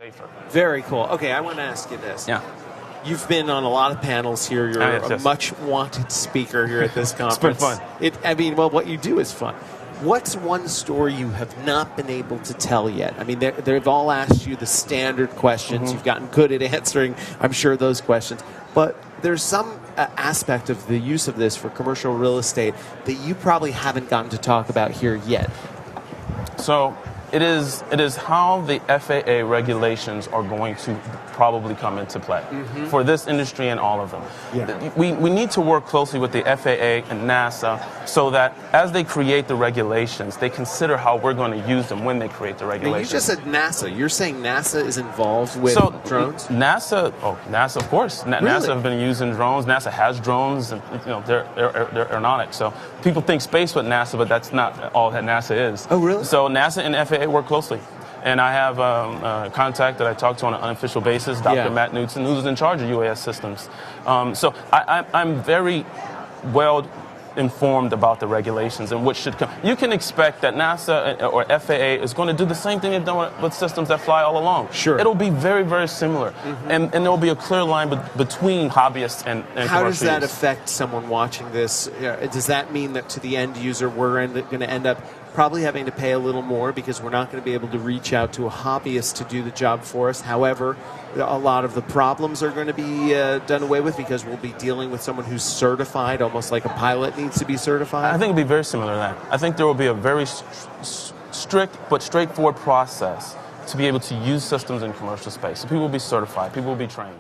safer. Very cool. Okay, I want to ask you this. Yeah. You've been on a lot of panels here. You're a much wanted speaker here at this conference. It's been well, fun. what you do is fun. What's one story you have not been able to tell yet? I mean, they've all asked you the standard questions. Mm-hmm. You've gotten good at answering, I'm sure, those questions. But there's some aspect of the use of this for commercial real estate that you probably haven't gotten to talk about here yet. So it is how the FAA regulations are going to probably come into play for this industry and all of them. Yeah. We need to work closely with the FAA and NASA so that as they create the regulations, they consider how we're going to use them when they create the regulations. Now, you just said NASA. You're saying NASA is involved with drones? NASA, of course. Really? NASA have been using drones. NASA has drones, and they're aeronautics. So people think space with NASA, but that's not all that NASA is. Oh, really? So NASA and FAA work closely. And I have a contact that I talk to on an unofficial basis, Dr. Matt Knudsen, who's in charge of UAS systems. So I'm very well informed about the regulations and what should come. You can expect that NASA or FAA is going to do the same thing they've done with systems that fly all along. Sure. It'll be very, very similar. And there will be a clear line between hobbyists and commercial How does that use. affect someone watching this? Does that mean that to the end user, we're going to end up probably having to pay a little more because we're not going to be able to reach out to a hobbyist to do the job for us? However, a lot of the problems are going to be done away with because we'll be dealing with someone who's certified, almost like a pilot needs to be certified? I think it'll be very similar to that. I think there will be a very strict but straightforward process to be able to use systems in commercial space. So people will be certified, people will be trained.